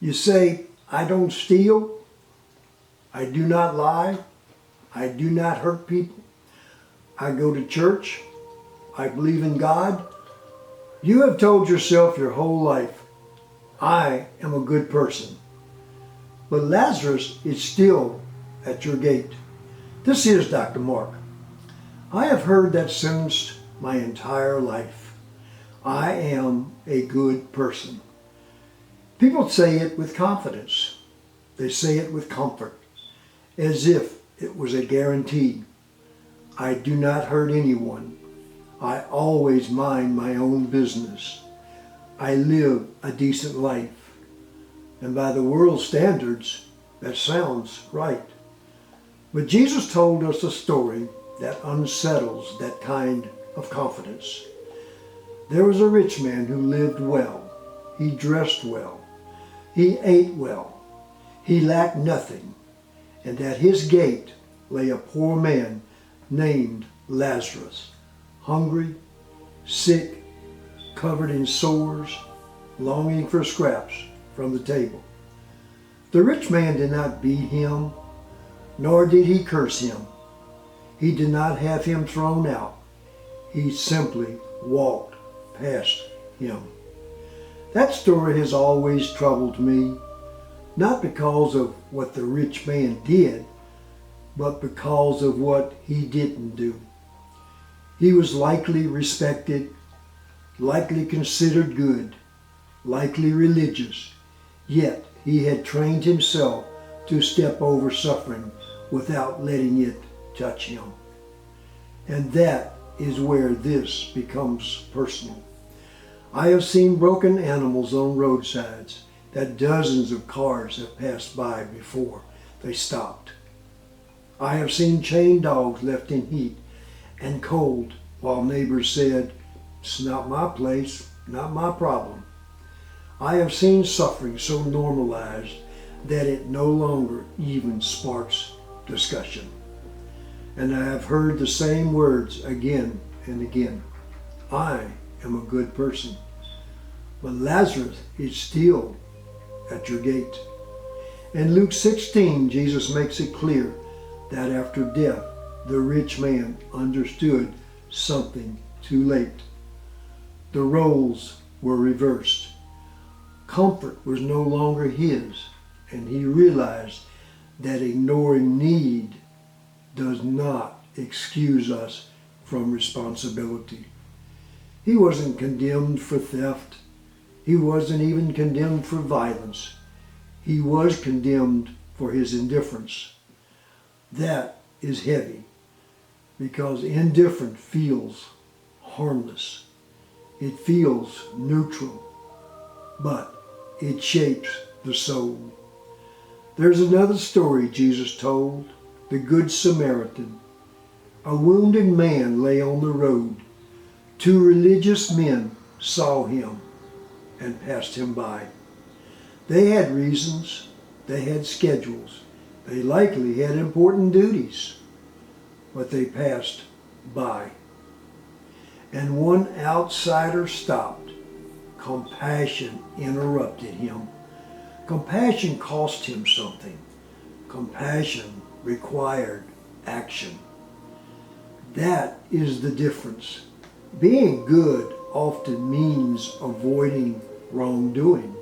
You say, I don't steal, I do not lie, I do not hurt people, I go to church, I believe in God. You have told yourself your whole life, I am a good person. But Lazarus is still at your gate. This is Dr. Mark. I have heard that sentence my entire life. I am a good person. People say it with confidence. They say it with comfort, as if it was a guarantee. I do not hurt anyone. I always mind my own business. I live a decent life. And by the world's standards, that sounds right. But Jesus told us a story that unsettles that kind of confidence. There was a rich man who lived well. He dressed well. He ate well. He lacked nothing. And at his gate lay a poor man named Lazarus, hungry, sick, covered in sores, longing for scraps from the table. The rich man did not beat him, nor did he curse him. He did not have him thrown out. He simply walked past him. That story has always troubled me, not because of what the rich man did, but because of what he didn't do. He was likely respected, likely considered good, likely religious, yet he had trained himself to step over suffering without letting it touch him. And that is where this becomes personal. I have seen broken animals on roadsides that dozens of cars have passed by before they stopped. I have seen chained dogs left in heat and cold while neighbors said, "It's not my place, not my problem." I have seen suffering so normalized that it no longer even sparks discussion. And I have heard the same words again and again. I am a good person. But Lazarus is still at your gate. In Luke 16, Jesus makes it clear that after death, the rich man understood something too late. The roles were reversed. Comfort was no longer his, and he realized that ignoring need does not excuse us from responsibility. He wasn't condemned for theft. He wasn't even condemned for violence. He was condemned for his indifference. That is heavy, because indifference feels harmless. It feels neutral, but it shapes the soul. There's another story Jesus told, the Good Samaritan. A wounded man lay on the road. Two religious men saw him and passed him by. They had reasons, they had schedules, they likely had important duties, but they passed by. And one outsider stopped. Compassion interrupted him. Compassion cost him something. Compassion required action. That is the difference. Being good often means avoiding wrongdoing.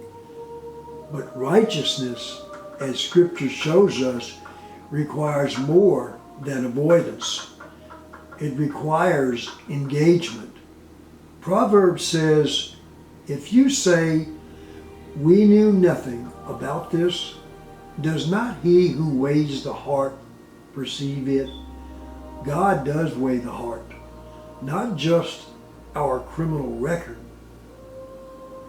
But righteousness, as Scripture shows us, requires more than avoidance. It requires engagement. Proverbs says, if you say, "We knew nothing about this," does not he who weighs the heart perceive it? God does weigh the heart, not just our criminal record,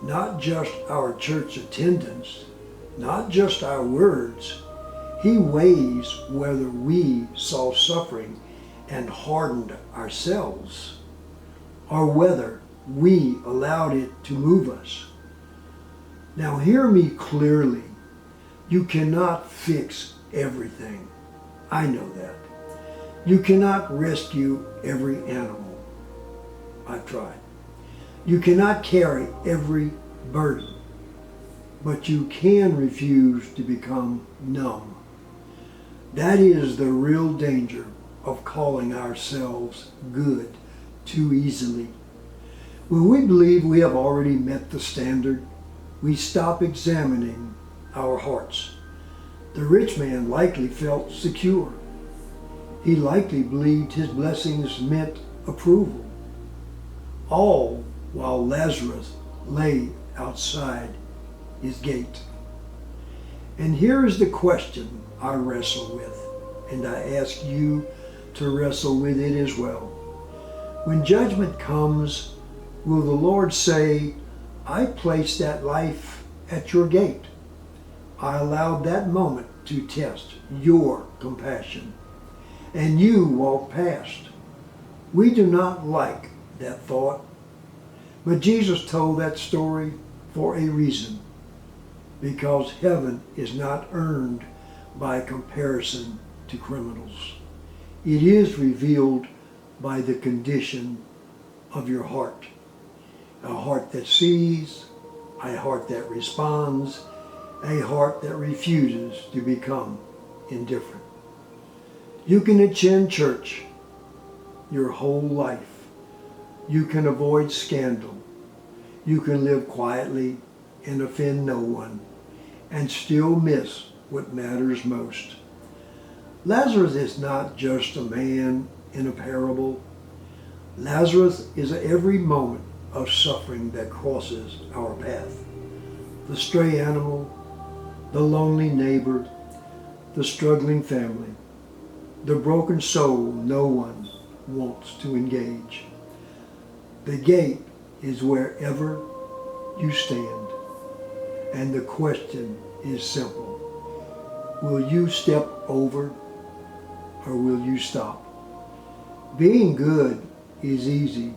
not just our church attendance, not just our words. He weighs whether we saw suffering and hardened ourselves, or whether we allowed it to move us. Now hear me clearly. You cannot fix everything. I know that. You cannot rescue every animal. I've tried. You cannot carry every burden. but you can refuse to become numb. That is the real danger of calling ourselves good too easily. When we believe we have already met the standard, we stop examining our hearts. The rich man likely felt secure. He likely believed his blessings meant approval, all while Lazarus lay outside his gate. And here is the question I wrestle with, and I ask you to wrestle with it as well. When judgment comes, will the Lord say, I placed that life at your gate. I allowed that moment to test your compassion, and you walked past. We do not like that thought, but Jesus told that story for a reason, because heaven is not earned by comparison to criminals. It is revealed by the condition of your heart. A heart that sees, a heart that responds, a heart that refuses to become indifferent. You can attend church your whole life. You can avoid scandal. You can live quietly and offend no one, and still miss what matters most. Lazarus is not just a man in a parable. Lazarus is every moment of suffering that crosses our path. The stray animal, the lonely neighbor, the struggling family, the broken soul no one wants to engage. The gate is wherever you stand, and the question is simple. Will you step over or will you stop? Being good is easy.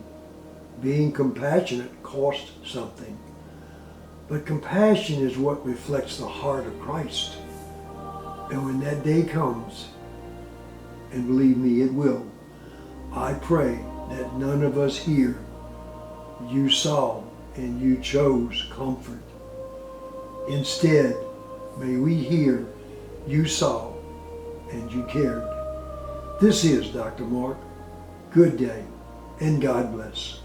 Being compassionate costs something. But compassion is what reflects the heart of Christ. And when that day comes, and believe me, it will, I pray that none of us here, you saw and you chose comfort. Instead, may we hear you saw and you cared. This is Dr. Mark. Good day and God bless.